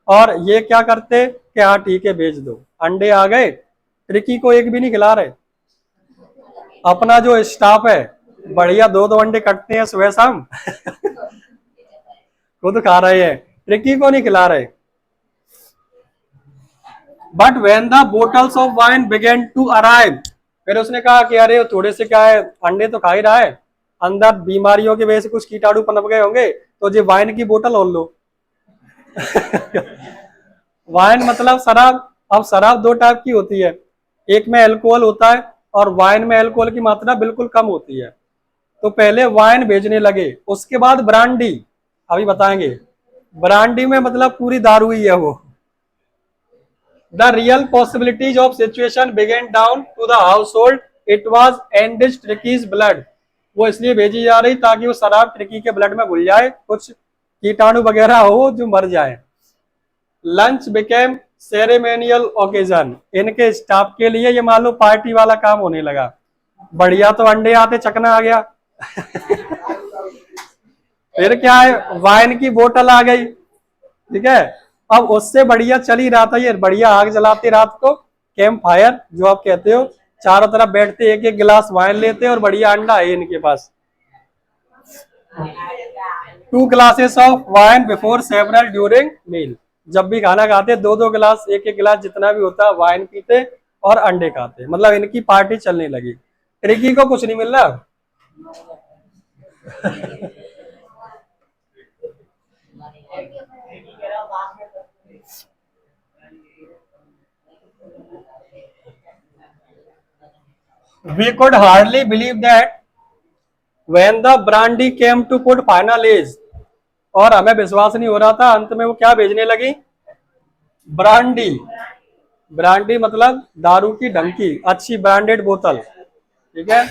[SPEAKER 1] और ये क्या करते कि हाँ ठीक है भेज दो, अंडे आ गए, ट्रिकी को एक भी नहीं खिला रहे। अपना जो स्टाफ है बढ़िया 2-2 अंडे कटते हैं सुबह शाम खुद खा रहे हैं, ट्रिकी को नहीं खिला रहे। But when the bottles of wine began to arrive, फिर उसने कहा कि अरे थोड़े से क्या है, अंडे तो खा ही रहा है, अंदर बीमारियों की वजह से कुछ कीटाणु पनप गए होंगे, तो जी वाइन की बोतल और लो वाइन मतलब शराब। अब शराब 2 टाइप की होती है, एक में अल्कोहल होता है और वाइन में अल्कोहल की मात्रा बिल्कुल कम होती है। तो पहले वाइन भेजने लगे, उसके बाद ब्रांडी, अभी बताएंगे। ब्रांडी में मतलब पूरी दारू ही है वो। The real possibilities of situation began down to the household. It was enriched Tricky's blood. वो इसलिए भेजी जा रही ताकि वो शराब ट्रिकी के ब्लड में घुल जाए, कुछ कीटाणु वगैरह हो जो मर जाए। लंच बिकेम सेरेमोनियल ओकेजन, इनके स्टाफ के लिए ये मान लो पार्टी वाला काम होने लगा। बढ़िया तो अंडे आते चकना आ गया फिर क्या है, वाइन की बोतल आ गई, ठीक है। अब उससे बढ़िया चल ही रहा था, ये बढ़िया आग जलाते रात को, कैंप फायर जो आप कहते हो, चारों तरफ बैठते 1-1 गिलास वाइन लेते और बढ़िया अंडा है इनके पास। 2 glasses of wine before several during meal, जब भी खाना खाते 2-2 गिलास, 1-1 गिलास जितना भी होता वाइन पीते और अंडे खाते। मतलब इनकी पार्टी चलने लगी। ट्रिकी को कुछ नहीं मिल रहा We could hardly believe that when the brandy came to put final age, और हमें विश्वास नहीं हो रहा था, अंत में वो क्या भेजने लगी, ब्रांडी। ब्रांडी मतलब दारू की ढंकी, अच्छी ब्रांडेड बोतल, ठीक है।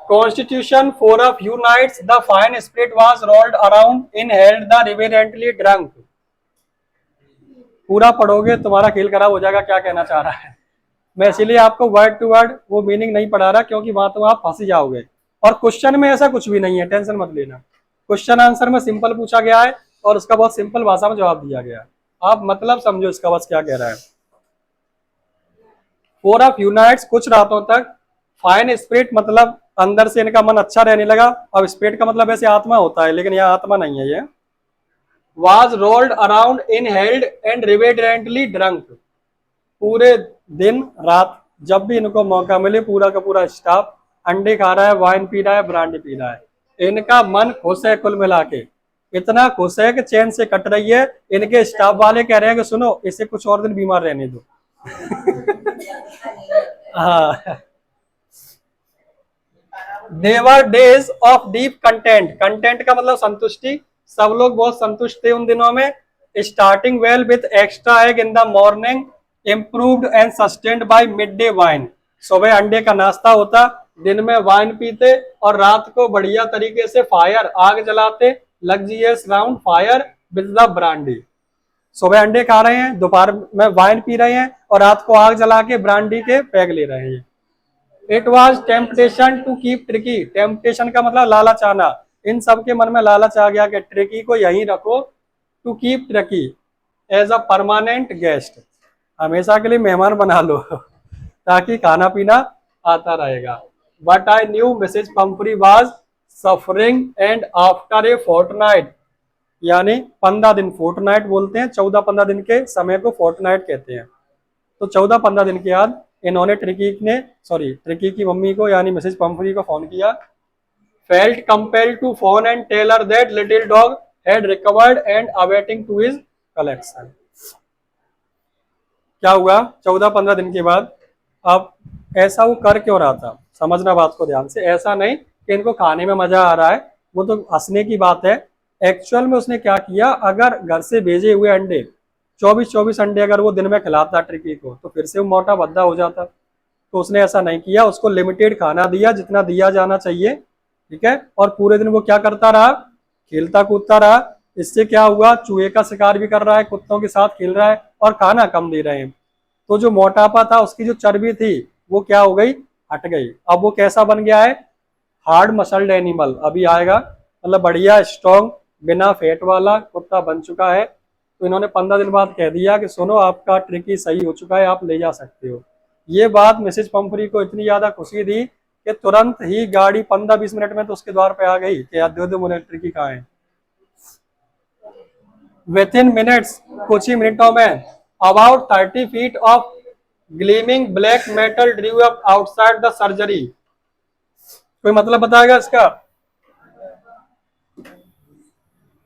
[SPEAKER 1] Constitution for a few nights the fine spirit was rolled around in held the reverently drunk, पूरा पढ़ोगे तुम्हारा खेल खराब हो जाएगा, क्या कहना चाह रहा है। मैं इसीलिए आपको वर्ड टू वर्ड वो मीनिंग नहीं पढ़ा रहा, क्योंकि वहां तो आप फंस जाओगे। और क्वेश्चन में ऐसा कुछ भी नहीं है, टेंशन मत लेना। क्वेश्चन आंसर में सिंपल पूछा गया है, और उसका बहुत सिंपल भाषा में जवाब दिया गया। आप मतलब समझो इसका बस क्या कह रहा है। फॉर अ फ्यू नाइट्स, कुछ रातों तक, फाइन स्पिरिट मतलब अंदर से इनका मन अच्छा रहने लगा। अब स्पिरिट का मतलब ऐसे आत्मा होता है, लेकिन यह आत्मा नहीं है, ये was rolled around in held and evidently drunk. पूरे दिन रात जब भी इनको मौका मिले पूरा का पूरा स्टाफ अंडे खा रहा है, वाइन पी रहा है, ब्रांडी पी रहा है। इनका मन खुश है, कुल मिला के इतना खुश है कि चैन से कट रही है। इनके स्टाफ वाले कह रहे हैं कि सुनो इसे कुछ और दिन बीमार रहने दो। हाँ, they were days of deep content, content का मतलब संतुष्टि। सब लोग बहुत संतुष्ट थे उन दिनों में। Starting well with extra egg in the morning, improved and sustained by mid day wine. सुबह अंडे का नाश्ता होता, दिन में वाइन पीते और रात को बढ़िया तरीके से फायर आग जलाते, luxurious round fire with the brandy. सुबह अंडे खा रहे हैं, दोपहर में वाइन पी रहे हैं और रात को आग जला के ब्रांडी के पैग ले रहे हैं। It was temptation to keep Tricki, temptation का मतलब लालच आना। इन सबके मन में लालच आ गया कि ट्रिकी को यहीं रखो, to keep Tricki as a permanent guest, हमेशा के लिए मेहमान बना लो ताकि खाना पीना आता रहेगा। But I knew Mrs Pumphrey was suffering and after a fortnight, यानी 15 दिन, फोर्टनाइट बोलते हैं 14-15 दिन के समय को फोर्टनाइट कहते हैं। तो 14-15 दिन के बाद इन्होंने ट्रिकी की मम्मी को यानी मिसेज पंपरी को फोन किया। Felt compelled to phone and tell her that little dog had recovered and awaiting to his collection. क्या हुआ 14-15 दिन के बाद? अब ऐसा वो कर क्यों रहा था, समझना बात को ध्यान से। ऐसा नहीं कि इनको खाने में मजा आ रहा है, वो तो हंसने की बात है। एक्चुअल में उसने क्या किया, अगर घर से भेजे हुए अंडे 24 अंडे अगर वो दिन में खिलाता ट्रिकी को तो फिर से वो मोटा भद्दा हो जाता। तो उसने ऐसा नहीं किया, उसको लिमिटेड खाना दिया जितना दिया जाना चाहिए, ठीक है। और पूरे दिन वो क्या करता रहा, खेलता कूदता रहा। इससे क्या हुआ, चूहे का शिकार भी कर रहा है, कुत्तों के साथ खेल रहा है और खाना कम दे रहे हैं। तो जो मोटापा था, उसकी जो चर्बी थी वो क्या हो गई, हट गई। अब वो कैसा बन गया है, हार्ड मसल्ड एनिमल। अभी आएगा, मतलब बढ़िया स्ट्रॉन्ग बिना फैट वाला कुत्ता बन चुका है। तो इन्होंने 15 दिन बाद कह दिया कि सुनो आपका ट्रिकी सही हो चुका है, आप ले जा सकते हो। ये बात मिसेज पंपरी को इतनी ज्यादा खुशी थी कि तुरंत ही गाड़ी 15-20 मिनट में तो उसके द्वार पे आ गई कि यार दो मुझे ट्रिकी कहाँ है। विद इन मिनट्स, कुछ ही मिनटों में, about 30 feet of gleaming black metal Drew up outside the surgery. कोई मतलब बताएगा इसका?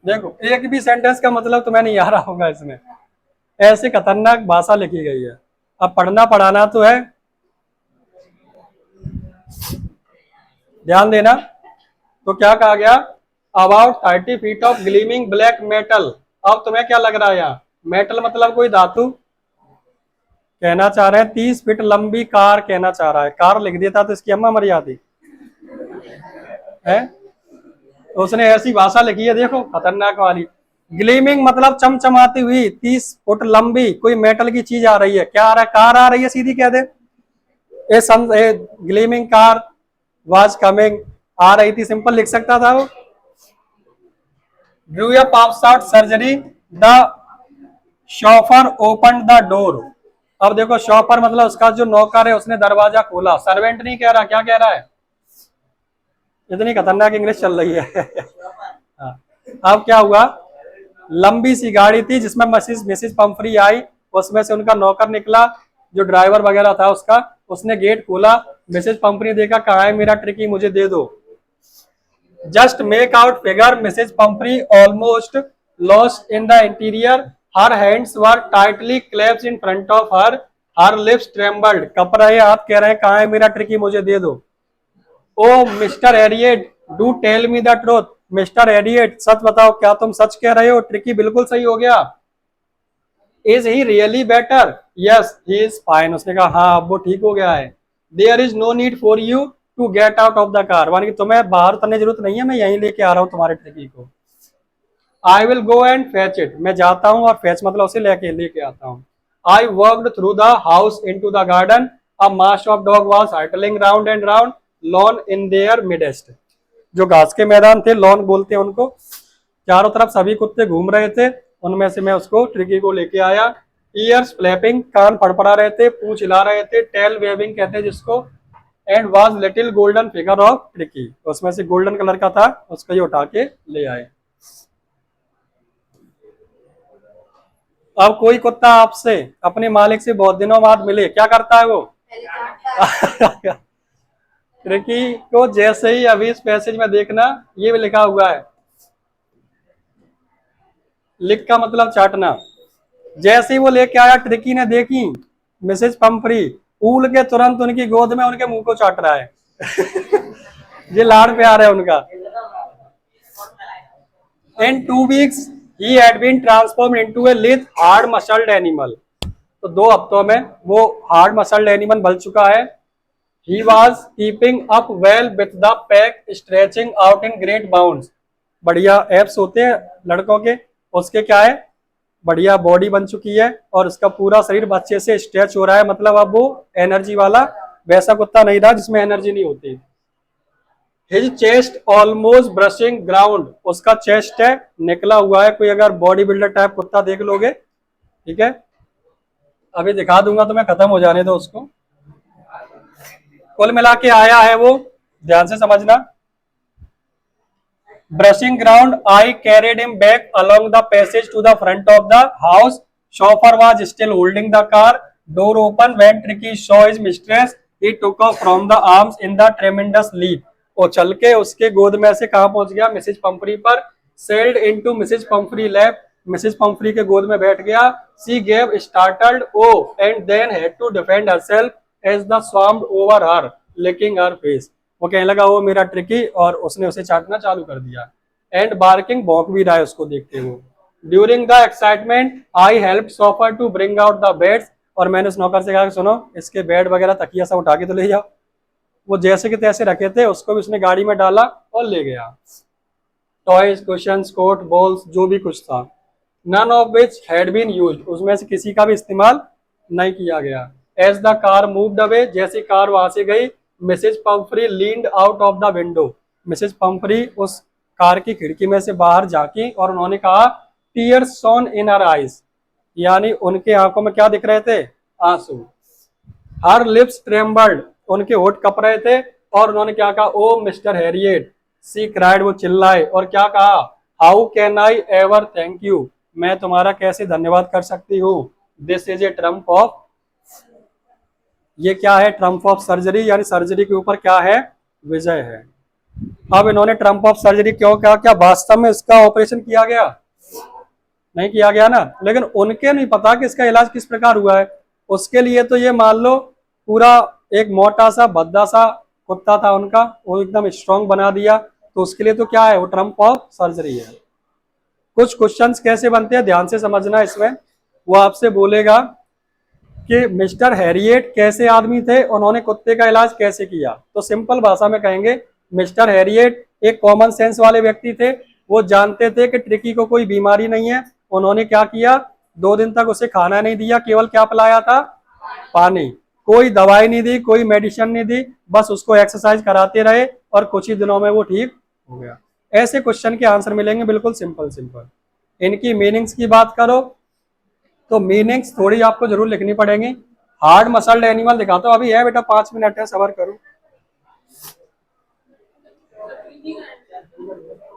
[SPEAKER 1] देखो एक भी सेंटेंस का मतलब तुम्हें नहीं आ रहा होगा इसमें, ऐसी खतरनाक भाषा लिखी गई है। अब पढ़ना पढ़ाना तो है, ध्यान देना। तो क्या कहा गया, about 30 feet of gleaming black metal. अब तुम्हें क्या लग रहा है यहाँ, मेटल मतलब कोई धातु कहना चाह रहे हैं। 30 फीट लंबी कार कहना चाह रहा है। कार लिख देता तो इसकी अम्मा मर जाती है। तो उसने ऐसी भाषा लिखी है, देखो खतरनाक वाली। ग्लीमिंग मतलब चमचमाती हुई, 30 फुट लंबी कोई मेटल की चीज आ रही है। क्या आ रहा है, कार आ रही है, सीधी कह दे। ए ग्लीमिंग कार वाज कमिंग, आ रही थी, सिंपल लिख सकता था वो। Drew up outside surgery, the chauffeur open the door. अब देखो शॉफर मतलब उसका जो नौकर है, उसने दरवाजा खोला। सर्वेंट नहीं कह रहा, क्या कह रहा है, इतनी खतरनाक इंग्लिश चल रही है हाँ। अब क्या हुआ, लंबी सी गाड़ी थी जिसमें मिसेज पंपरी आई, उसमें से उनका नौकर निकला, जो ड्राइवर वगैरह था उसका, उसने गेट खोला। मिसेज पंपरी देखा, कहा है मेरा ट्रिकी, मुझे दे दो। Just make out figure Mrs Pumphrey almost lost in the interior, her hands were tightly clasped in front of her lips trembled. कप रहे हाथ, कह रहे हैं कहा है मेरा ट्रिकी, मुझे दे दो। Oh Mr Herriot, do tell me the truth. Mr Herriot, सच बताओ, क्या तुम सच कह रहे हो, ट्रिकी बिल्कुल सही हो गया? Is he really better? Yes he is fine. उसने कहा हाँ अब वो ठीक हो गया है। There is no need for you to get out of the car, यानी कि तुम्हें बाहर उतरने की जरूरत नहीं है, मैं यहीं लेके आ रहा हूँ तुम्हारे ट्रिकी को। I will go and fetch it, मैं जाता हूँ और फेच मतलब उसे लेके आता हूँ। I worked through the house into the garden, a mass of dog was hurtling round and round log in their midst. जो घास के मैदान थे, लॉन बोलते हैं उनको, चारों तरफ सभी कुत्ते घूम रहे थे, उनमें से मैं उसको ट्रिकी को लेके आया। ईयर्स फ्लैपिंग, कान फड़फड़ा रहे थे, पूंछ हिला रहे थे, टेल वेविंग कहते हैं जिसको, and was little golden figure of tricky, उसमें से गोल्डन कलर का था, उसको ये उठा के ले आए। अब कोई कुत्ता आपसे अपने मालिक से बहुत दिनों बाद मिले, क्या करता है वो? ट्रिकी को जैसे ही अभी इस पैसेज में देखना, ये भी लिखा हुआ है, लिक का मतलब चाटना। जैसे ही वो लेके आया, ट्रिकी ने देखी मिसेज पंफरी उल के तुरंत उनकी गोद में उनके मुंह को चाट रहा है। ये लाड़ प्यार है उनका। In 2 weeks he had been transformed into a lithe hard muscled animal। तो 2 हफ्तों में वो हार्ड मसल्ड एनिमल बन चुका है। He was keeping up well with the pack, stretching out in great bounds। बढ़िया एप्स होते हैं लड़कों के, उसके क्या है, बढ़िया बॉडी बन चुकी है और उसका पूरा शरीर अच्छे से स्ट्रेच हो रहा है, मतलब अब वो एनर्जी वाला वैसा कुत्ता नहीं रहा जिसमें एनर्जी नहीं होती। His chest almost brushing ground, उसका चेस्ट है निकला हुआ है, कोई अगर बॉडी बिल्डर टाइप कुत्ता देख लोगे, ठीक है, अभी दिखा दूंगा तुम्हें, खत्म हो जाने दो उसको। कुल मिला के आया है वो, ध्यान से समझना। Brushing ground, I carried him back along the passage to the front of the house, chauffeur was still holding the car, door open when Tricki saw his mistress, he took off from the arms in the tremendous leap. वो चल के उसके गोद में से कहां पहुंच गया, मिसेज पंफरी पर। Sailed into Mrs Pumphrey lap, Mrs Pumphrey के गोद में बैठ गया। She gave startled oh and then had to defend herself as the swarmed over her, licking her face. वो कहने लगा वो मेरा ट्रिकी, और उसने उसे चाटना चालू कर दिया। एंड बार्किंग, भौंक भी रहा है उसको देखते हुए। During the excitement I help chauffeur to bring out the beds, और मैंने उस नौकर से कहा सुनो इसके बेड वगैरह तकिया सब उठा के तो ले जाओ। वो जैसे के तैसे रखे थे, उसको भी उसने गाड़ी में डाला और ले गया। टॉयज, कुशंस, कोट, बॉल्स, जो भी कुछ था, none of which had been used, उसमें से किसी का भी इस्तेमाल नहीं किया गया। As the car moved away, जैसी कार वहां से गई, Mrs Pumphrey leaned out of the window, Mrs Pumphrey उस कार की खिड़की में से बाहर झांकी और उन्होंने कहा tears shown in her eyes, यानी उनके आंखों में क्या दिख रहे थे, आंसू। हर लिप्स ट्रेम्बल्ड, उनके होठ कप रहे थे, और उन्होंने क्या कहा, ओ मिस्टर हैरियट, सी क्राइड, वो चिल्लाए, और क्या कहा, how can I ever thank you, मैं तुम्हारा कैसे धन्यवाद कर सकती हूँ। This is a Trump of, ये क्या है, ट्रम्प ऑफ सर्जरी, यानी सर्जरी के ऊपर क्या है, विजय है। अब इन्होंने ट्रम्प ऑफ सर्जरी क्यों कहा, क्या वास्तव में इसका ऑपरेशन किया गया, नहीं किया गया ना, लेकिन उनके नहीं पता कि इसका इलाज किस प्रकार हुआ है। उसके लिए तो ये मान लो पूरा एक मोटा सा भद्दा सा कुत्ता था उनका, वो एकदम स्ट्रांग बना दिया, तो उसके लिए तो क्या है, वो ट्रम्प ऑफ सर्जरी है। कुछ क्वेश्चंस कैसे बनते हैं ध्यान से समझना, इसमें वो आपसे बोलेगा कि मिस्टर हैरियट कैसे आदमी थे, उन्होंने कुत्ते का इलाज कैसे किया। तो सिंपल भाषा में कहेंगे, मिस्टर हैरियट एक कॉमन सेंस वाले व्यक्ति थे, वो जानते थे कि ट्रिकी को कोई बीमारी नहीं है। उन्होंने क्या किया, 2 दिन तक उसे खाना नहीं दिया, केवल क्या पिलाया था, पानी, कोई दवाई नहीं दी, कोई मेडिसिन नहीं दी, बस उसको एक्सरसाइज कराते रहे और कुछ ही दिनों में वो ठीक हो गया। ऐसे क्वेश्चन के आंसर मिलेंगे बिल्कुल सिंपल सिंपल। इनकी मीनिंग्स की बात करो तो मीनिंग्स थोड़ी आपको जरूर लिखनी पड़ेंगी। हार्ड मसल्ड एनिमल दिखाता हूँ, अभी है बेटा 5 मिनट है, सबर करो।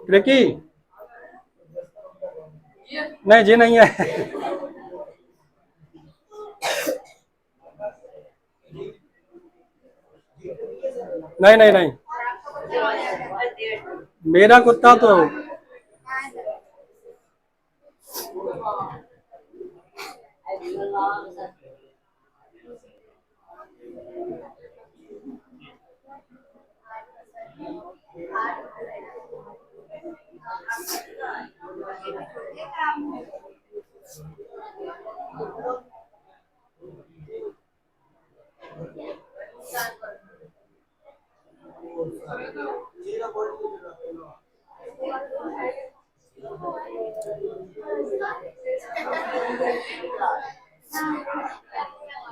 [SPEAKER 1] ट्रिकी, नहीं जी नहीं है। नहीं नहीं नहीं, मेरा कुत्ता तो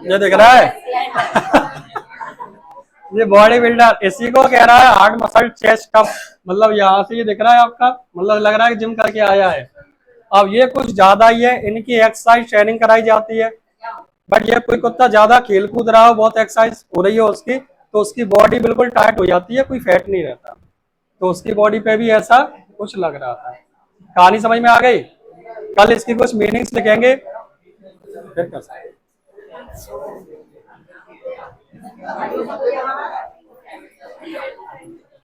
[SPEAKER 1] ये दिख रहा है। ये बॉडी बिल्डर इसी को कह रहा है हार्ड मसल चेस्ट कप। मतलब यहाँ से ये दिख रहा है आपका, मतलब लग रहा है कि जिम करके आया है। अब ये कुछ ज्यादा ही है, इनकी एक्सरसाइज ट्रेनिंग कराई जाती है। बट ये कोई कुत्ता ज्यादा खेल कूद रहा हो, बहुत एक्सरसाइज हो रही हो उसकी, तो उसकी बॉडी बिल्कुल टाइट हो जाती है, कोई फैट नहीं रहता। तो उसकी बॉडी पे भी ऐसा कुछ लग रहा था। कहानी समझ में आ गई? कल इसकी कुछ मीनिंग्स लिखेंगे फिर कर सकते हैं।